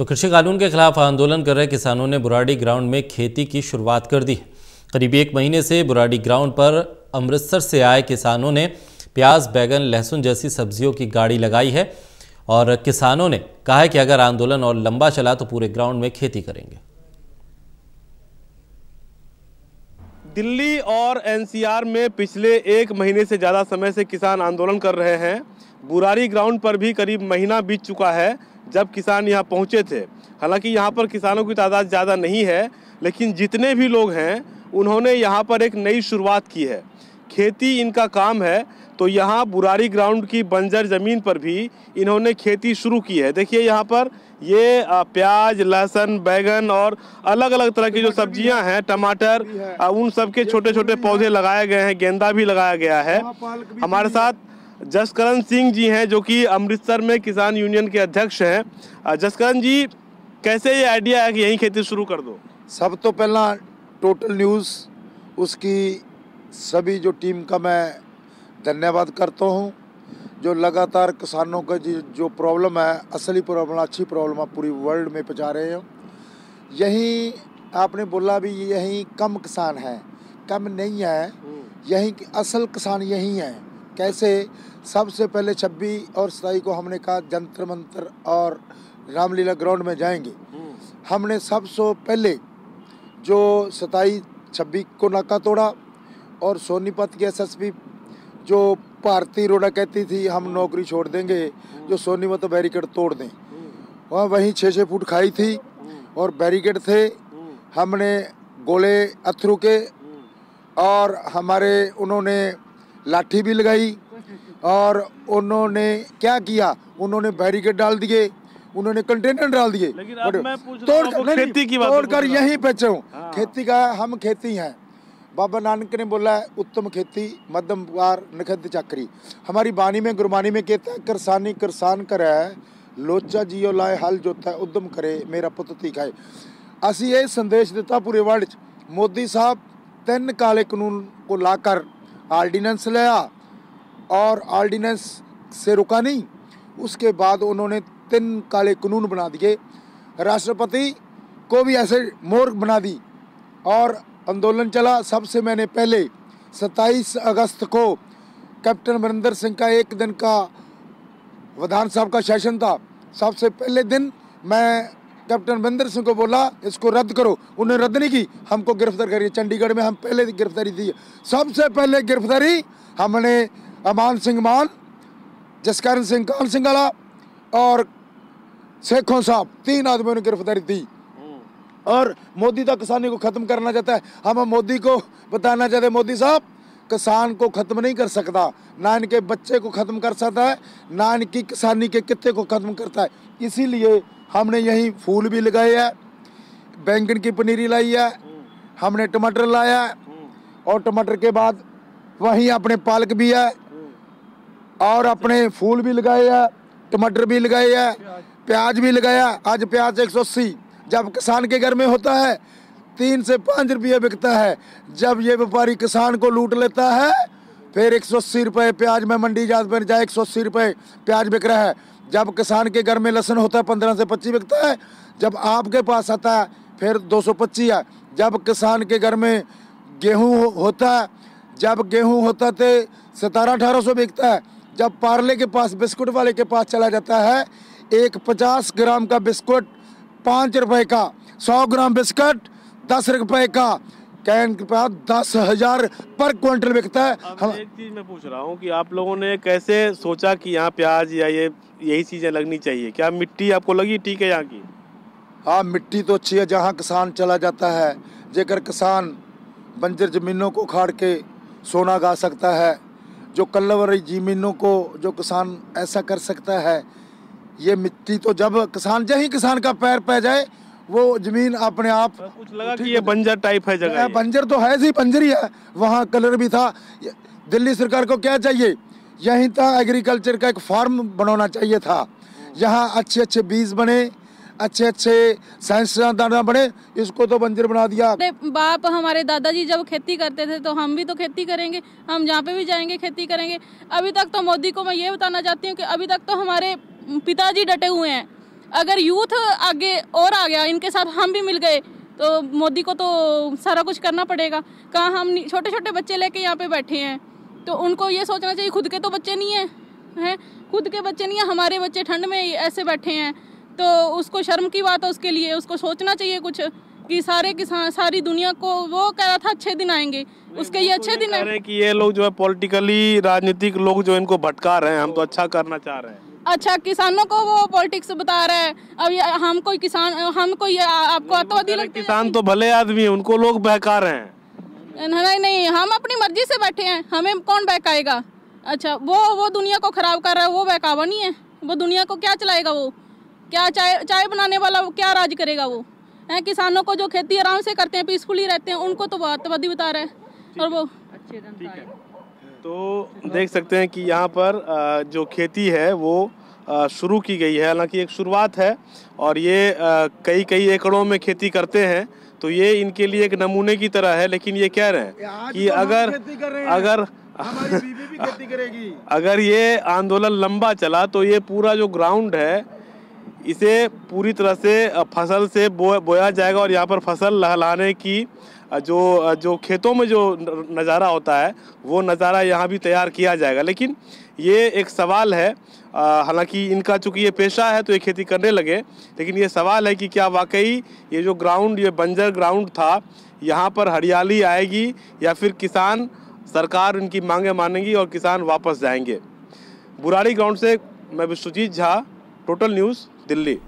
तो कृषि कानून के खिलाफ आंदोलन कर रहे किसानों ने बुराड़ी ग्राउंड में खेती की शुरुआत कर दी है। करीब 1 महीने से बुराड़ी ग्राउंड पर अमृतसर से आए किसानों ने प्याज, बैगन, लहसुन जैसी सब्जियों की गाड़ी लगाई है और किसानों ने कहा है कि अगर आंदोलन और लंबा चला तो पूरे ग्राउंड में खेती करेंगे। दिल्ली और एनसीआर में पिछले 1 महीने से ज़्यादा समय से किसान आंदोलन कर रहे हैं। बुराड़ी ग्राउंड पर भी करीब महीना बीत चुका है जब किसान यहाँ पहुँचे थे। हालांकि यहाँ पर किसानों की तादाद ज़्यादा नहीं है, लेकिन जितने भी लोग हैं उन्होंने यहाँ पर एक नई शुरुआत की है। खेती इनका काम है, तो यहाँ बुराड़ी ग्राउंड की बंजर ज़मीन पर भी इन्होंने खेती शुरू की है। देखिए यहाँ पर ये प्याज, लहसुन, बैगन और अलग अलग तरह की जो सब्जियां हैं, टमाटर, उन सब के छोटे छोटे पौधे लगाए गए हैं। गेंदा भी लगाया गया है। हमारे साथ जसकरण सिंह जी हैं जो कि अमृतसर में किसान यूनियन के अध्यक्ष हैं। जसकरण जी, कैसे ये आइडिया है कि यहीं खेती शुरू कर दो? सब तो पहला टोटल न्यूज़ उसकी सभी जो टीम का मैं धन्यवाद करता हूँ, जो लगातार किसानों का जो प्रॉब्लम है, असली प्रॉब्लम, अच्छी प्रॉब्लम पूरी वर्ल्ड में पहुँचा रहे हो। यहीं आपने बोला भी यहीं कम किसान हैं, कम नहीं है, यहीं असल किसान यहीं हैं। कैसे? सबसे पहले 26 और 27 को हमने कहा जंतर मंतर और रामलीला ग्राउंड में जाएंगे। हमने सबसे पहले जो 27-26 को नाका तोड़ा और सोनीपत के एसएसपी जो भारतीय रोड़ा कहती थी हम नौकरी छोड़ देंगे, जो सोनीपत बैरिकेड तोड़ दें, वहाँ वहीं 6-6 फुट खाई थी और बैरिकेड थे। हमने गोले अथरू के और हमारे उन्होंने लाठी भी लगाई और उन्होंने क्या किया, उन्होंने बैरिकेड डाल दिए, उन्होंने कंटेनर डाल दिए, तोड़कर यहीं बेचे हूँ। खेती का हम खेती हैं। बाबा नानक ने बोला है उत्तम खेती मध्यम व्यापार नखद चाकरी। हमारी बानी में गुरबानी में कहता है किरसानी किरसान करे लोचा जियो लाए हल जोता उद्यम करे मेरा पुत तीखाए। असी ये संदेश दिता पूरे वर्ल्ड। मोदी साहब 3 काले कानून को लाकर ऑर्डिनेंस लाया और ऑर्डिनेंस से रुका नहीं, उसके बाद उन्होंने 3 काले कानून बना दिए। राष्ट्रपति को भी ऐसे मोर बना दी और आंदोलन चला। सबसे मैंने पहले 27 अगस्त को कैप्टन अमरिंदर सिंह का 1 दिन का विधानसभा का सेशन था। सबसे पहले दिन मैं कैप्टन अमरिंदर सिंह को बोला इसको रद्द करो, उन्होंने रद्द नहीं की, हमको गिरफ्तार करिए। चंडीगढ़ में हम पहले गिरफ्तारी दी। सबसे पहले गिरफ्तारी हमने अमान सिंह मान, जसकरण सिंह कान सिंगाला और शेखों साहब 3 आदमियों ने गिरफ्तारी दी। और मोदी तो किसानी को ख़त्म करना चाहता है। हम मोदी को बताना चाहते हैं मोदी साहब किसान को ख़त्म नहीं कर सकता, ना इनके बच्चे को ख़त्म कर सकता है, ना इनकी किसानी के कित्ते को ख़त्म करता है। इसीलिए हमने यहीं फूल भी लगाए हैं, बैंगन की पनीरी लाई है, हमने टमाटर लाया है और टमाटर के बाद वहीं अपने पालक भी है और अपने फूल भी लगाए हैं, टमाटर भी लगाए हैं, प्याज भी लगाया। आज प्याज 180 जब किसान के घर में होता है 3 से 5 रुपये बिकता है। जब ये व्यापारी किसान को लूट लेता है फिर 180 रुपये प्याज में मंडी जात पर जाए 180 रुपये प्याज बिक रहा है। जब किसान के घर में लहसुन होता है 15 से 25 बिकता है। जब आपके पास आता है फिर 225 है। जब किसान के घर में गेहूँ होता है, जब गेहूँ होता तो 1700-1800 बिकता है। जब पार्ले के पास बिस्कुट वाले के पास चला जाता है, एक 50 ग्राम का बिस्कुट 5 रुपए का, 100 ग्राम बिस्कुट 10 रुपए का, कैन के पास 10,000 पर क्विंटल बिकता है। हम एक चीज मैं पूछ रहा हूँ कि आप लोगों ने कैसे सोचा कि यहाँ प्याज या यही चीजें लगनी चाहिए? क्या मिट्टी आपको लगी ठीक है यहाँ की? हाँ, मिट्टी तो अच्छी है। जहाँ किसान चला जाता है, जेकर किसान बंजर जमीनों को उखाड़ के सोना गा सकता है, जो कल्लवरी जमीनों को जो किसान ऐसा कर सकता है, ये मिट्टी तो जब किसान का पैर पै जाए वो जमीन अपने आप। कुछ लगा कि ये बंजर टाइप है जगह? बंजर तो है ही, बंजर ही है। वहाँ कलर भी था। दिल्ली सरकार को क्या चाहिए, यहीं था एग्रीकल्चर का एक फार्म बनाना चाहिए था, यहाँ अच्छे अच्छे बीज बने, अच्छे अच्छे साइंसदान बने। इसको तो बंजर बना दिया। बाप हमारे दादाजी जब खेती करते थे तो हम भी तो खेती करेंगे, हम जहाँ पे भी जाएंगे खेती करेंगे। अभी तक तो मोदी को मैं ये बताना चाहती हूँ कि अभी तक तो हमारे पिताजी डटे हुए हैं अगर यूथ आगे और आ गया, इनके साथ हम भी मिल गए, तो मोदी को तो सारा कुछ करना पड़ेगा। कहाँ हम छोटे छोटे बच्चे लेके यहाँ पे बैठे हैं, तो उनको ये सोचना चाहिए, खुद के तो बच्चे नहीं हैं, खुद के बच्चे नहीं हैं, हमारे बच्चे ठंड में ऐसे बैठे हैं, तो उसको शर्म की बात है उसके लिए। उसको सोचना चाहिए कुछ कि सारे किसान, सारी दुनिया को, वो कह रहा था अच्छे दिन आएंगे, उसके ये अच्छे दिन है कि ये लोग जो है पॉलिटिकली, राजनीतिक लोग जो इनको भटका रहे हैं, हम तो अच्छा करना चाह रहे हैं। अच्छा, किसानों को वो पॉलिटिक्स बता रहा है। अब हम कोई किसान, हम कोई आपको अतवादी लगते हैं? किसान तो भले आदमी हैं, उनको लोग बहका रहे हैं। नहीं, हम अपनी मर्जी से बैठे हैं, हमें कौन बहकाएगा। अच्छा, वो दुनिया को खराब कर रहा है, वो बहकावा नहीं है। वो दुनिया को क्या चलाएगा, वो क्या चाय बनाने वाला, वो क्या राज करेगा। वो है किसानों को जो खेती आराम से करते हैं, पीसफुली रहते हैं, उनको तो अतवादी बता रहा है। और वो तो देख सकते हैं कि यहाँ पर जो खेती है वो शुरू की गई है। हालांकि एक शुरुआत है और ये कई एकड़ों में खेती करते हैं, तो ये इनके लिए एक नमूने की तरह है। लेकिन ये कह रहे हैं कि अगर हमारी बीवी भी खेती करेगी, अगर ये आंदोलन लंबा चला तो ये पूरा जो ग्राउंड है इसे पूरी तरह से फसल से बोया जाएगा और यहाँ पर फसल लहलाने की जो खेतों में जो नज़ारा होता है वो नज़ारा यहाँ भी तैयार किया जाएगा। लेकिन ये एक सवाल है, हालांकि इनका चूंकि ये पेशा है तो ये खेती करने लगे, लेकिन ये सवाल है कि क्या वाकई ये जो ग्राउंड, ये बंजर ग्राउंड था, यहाँ पर हरियाली आएगी या फिर किसान, सरकार इनकी मांगे मानेगी और किसान वापस जाएंगे। बुराड़ी ग्राउंड से मैं विश्वजीत झा, टोटल न्यूज़, दिल्ली।